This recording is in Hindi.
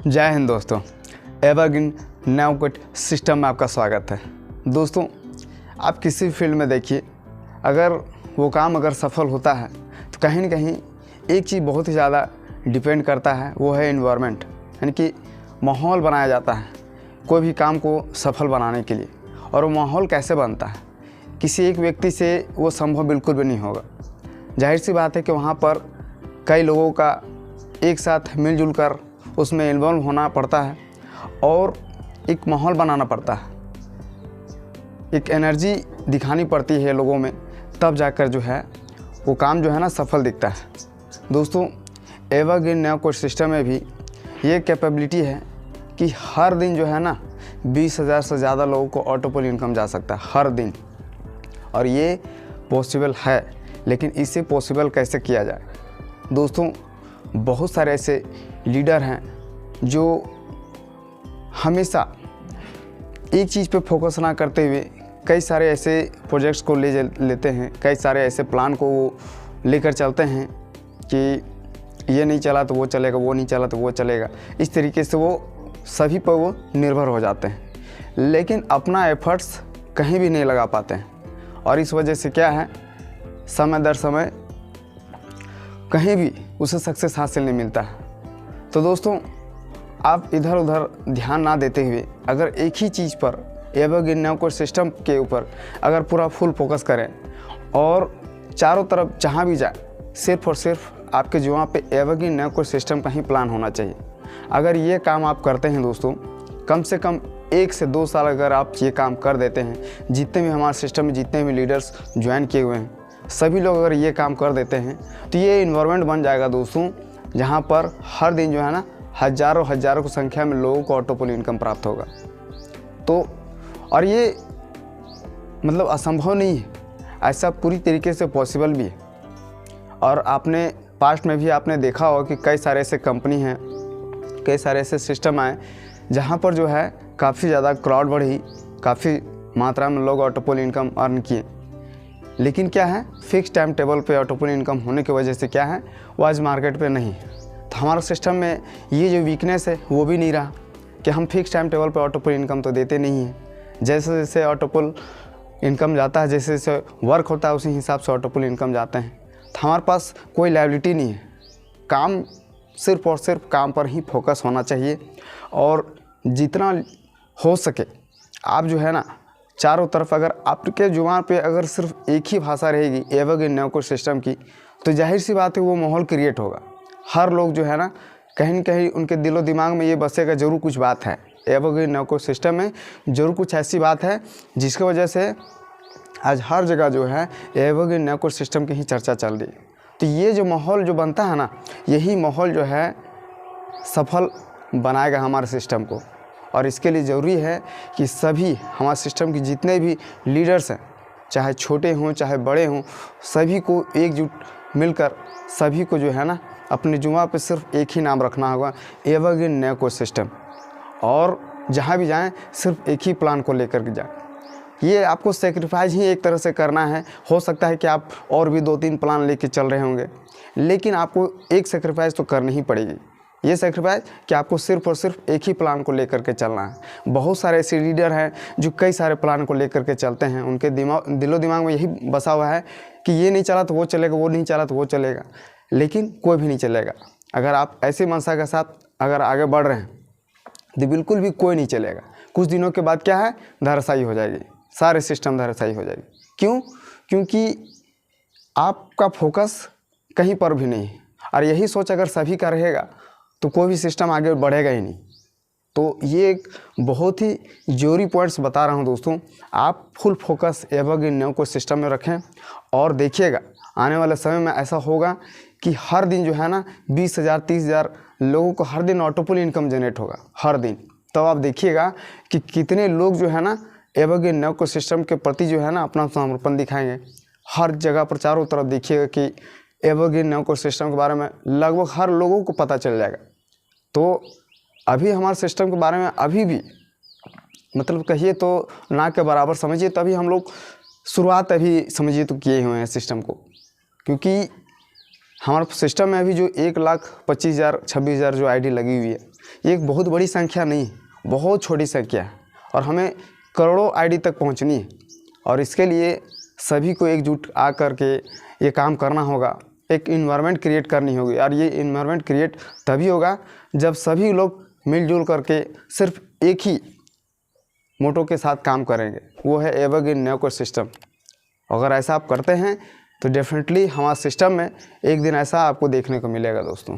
जय हिंद दोस्तों, एवरग्रीन नैवगेट सिस्टम में आपका स्वागत है। दोस्तों, आप किसी भी फील्ड में देखिए, अगर वो काम अगर सफल होता है तो कहीं ना कहीं एक चीज़ बहुत ही ज़्यादा डिपेंड करता है, वो है इन्वायरमेंट, यानी कि माहौल बनाया जाता है कोई भी काम को सफल बनाने के लिए। और वो माहौल कैसे बनता है, किसी एक व्यक्ति से वो संभव बिल्कुल भी नहीं होगा। जाहिर सी बात है कि वहाँ पर कई लोगों का एक साथ मिलजुल कर उसमें इन्वॉल्व होना पड़ता है और एक माहौल बनाना पड़ता है, एक एनर्जी दिखानी पड़ती है लोगों में, तब जाकर जो है वो काम जो है ना सफल दिखता है। दोस्तों, एवरग्रीन नैवगेट सिस्टम में भी ये कैपेबिलिटी है कि हर दिन जो है ना 20,000 से ज़्यादा लोगों को ऑटोपोल इनकम जा सकता है हर दिन। और ये पॉसिबल है, लेकिन इसे पॉसिबल कैसे किया जाए? दोस्तों, बहुत सारे ऐसे लीडर हैं जो हमेशा एक चीज़ पे फोकस ना करते हुए कई सारे ऐसे प्रोजेक्ट्स को लेते हैं, कई सारे ऐसे प्लान को वो लेकर चलते हैं कि ये नहीं चला तो वो चलेगा, वो नहीं चला तो वो चलेगा। इस तरीके से वो सभी पर वो निर्भर हो जाते हैं, लेकिन अपना एफर्ट्स कहीं भी नहीं लगा पाते हैं। और इस वजह से क्या है, समय दर समय कहीं भी उसे सक्सेस हासिल नहीं मिलता है। तो दोस्तों, आप इधर उधर ध्यान ना देते हुए अगर एक ही चीज़ पर, एवरग्रीन नैवगेट सिस्टम के ऊपर अगर पूरा फुल फोकस करें और चारों तरफ जहाँ भी जाए सिर्फ और सिर्फ आपके जुआ पे एवरग्रीन नैवगेट सिस्टम का ही प्लान होना चाहिए। अगर ये काम आप करते हैं दोस्तों, कम से कम 1 से 2 साल अगर आप ये काम कर देते हैं, जितने भी हमारे सिस्टम में जितने भी लीडर्स ज्वाइन किए हुए हैं सभी लोग अगर ये काम कर देते हैं तो ये इन्वायरमेंट बन जाएगा दोस्तों, जहाँ पर हर दिन जो है ना हज़ारों की संख्या में लोगों को ऑटोपोल इनकम प्राप्त होगा। तो और ये मतलब असंभव नहीं है, ऐसा पूरी तरीके से पॉसिबल भी है। और आपने पास्ट में भी आपने देखा होगा कि कई सारे ऐसे कंपनी हैं, कई सारे ऐसे सिस्टम आए जहाँ पर जो है काफ़ी ज़्यादा क्राउड बढ़ी, काफ़ी मात्रा में लोग ऑटोपोल इनकम अर्न किए। लेकिन क्या है, फिक्स टाइम टेबल पे ऑटोपोल इनकम होने की वजह से क्या है, वो आज मार्केट पे नहीं। तो हमारा सिस्टम में ये जो वीकनेस है वो भी नहीं रहा कि हम फिक्स टाइम टेबल पे ऑटोपोल इनकम तो देते नहीं हैं। जैसे जैसे ऑटोपोल इनकम जाता है, जैसे जैसे वर्क होता है उसी हिसाब से ऑटोपोल इनकम जाते हैं। तो हमारे पास कोई लायबिलिटी नहीं है, काम सिर्फ और सिर्फ काम पर ही फोकस होना चाहिए। और जितना हो सके आप जो है ना चारों तरफ, अगर आपके जुबान पे अगर सिर्फ एक ही भाषा रहेगी एवरग्रीन नैवगेट सिस्टम की, तो जाहिर सी बात है वो माहौल क्रिएट होगा। हर लोग जो है ना कहीं न कहीं उनके दिलो दिमाग में ये बसेगा, ज़रूर कुछ बात है एवरग्रीन नैवगेट सिस्टम में, ज़रूर कुछ ऐसी बात है जिसकी वजह से आज हर जगह जो है एवरग्रीन नैवगेट सिस्टम की ही चर्चा चल रही है। तो ये जो माहौल जो बनता है ना, यही माहौल जो है सफल बनाएगा हमारे सिस्टम को। और इसके लिए ज़रूरी है कि सभी हमारे सिस्टम के जितने भी लीडर्स हैं, चाहे छोटे हों चाहे बड़े हों, सभी को एकजुट मिलकर सभी को जो है ना अपने जुआ पे सिर्फ एक ही नाम रखना होगा, एवरग्रीन नैवगेट सिस्टम। और जहाँ भी जाएं सिर्फ एक ही प्लान को लेकर के जाएं। ये आपको सेक्रीफाइस ही एक तरह से करना है। हो सकता है कि आप और भी 2-3 प्लान लेके चल रहे होंगे, लेकिन आपको एक सेक्रीफाइस तो करनी ही पड़ेगी। ये सेक्रीफाइस कि आपको सिर्फ और सिर्फ एक ही प्लान को लेकर के चलना है। बहुत सारे ऐसे लीडर हैं जो कई सारे प्लान को लेकर के चलते हैं, उनके दिलो दिमाग में यही बसा हुआ है कि ये नहीं चला तो वो चलेगा, वो नहीं चला तो वो चलेगा, लेकिन कोई भी नहीं चलेगा। अगर आप ऐसी मंशा के साथ अगर आगे बढ़ रहे हैं तो बिल्कुल भी कोई नहीं चलेगा। कुछ दिनों के बाद क्या है, धराशायी हो जाएगी, सारे सिस्टम धराशायी हो जाएगी। क्यों? क्योंकि आपका फोकस कहीं पर भी नहीं है। और यही सोच अगर सभी का रहेगा तो कोई भी सिस्टम आगे बढ़ेगा ही नहीं। तो ये एक बहुत ही ज़रूरी पॉइंट्स बता रहा हूँ दोस्तों। आप फुल फोकस एवरग्रीन नैवगेट सिस्टम में रखें और देखिएगा आने वाले समय में ऐसा होगा कि हर दिन जो है ना 20,000 30,000 लोगों को हर दिन ऑटोपोल इनकम जनरेट होगा हर दिन। तब आप देखिएगा कि कितने लोग जो है ना एवरग्रीन नैवगेट सिस्टम के प्रति जो है ना अपना समर्पण दिखाएंगे। हर जगह पर चारों तरफ देखिएगा कि एवरग्रीन नैवगेट सिस्टम के बारे में लगभग हर लोगों को पता चल जाएगा। तो अभी हमारे सिस्टम के बारे में अभी भी मतलब कहिए तो ना के बराबर समझिए, तभी हम लोग शुरुआत अभी समझिए तो किए हुए हैं सिस्टम को। क्योंकि हमारे सिस्टम में अभी जो 1,25,000 26,000 जो आईडी लगी हुई है, ये एक बहुत बड़ी संख्या नहीं है, बहुत छोटी संख्या है और हमें करोड़ों आईडी तक पहुंचनी है। और इसके लिए सभी को एकजुट आ कर के ये काम करना होगा, एक इन्वायरमेंट क्रिएट करनी होगी। और ये इन्वायरमेंट क्रिएट तभी होगा जब सभी लोग मिलजुल करके सिर्फ एक ही मोटो के साथ काम करेंगे, वो है एवरग्रीन नो कोड सिस्टम। अगर ऐसा आप करते हैं तो डेफिनेटली हमारे सिस्टम में एक दिन ऐसा आपको देखने को मिलेगा दोस्तों।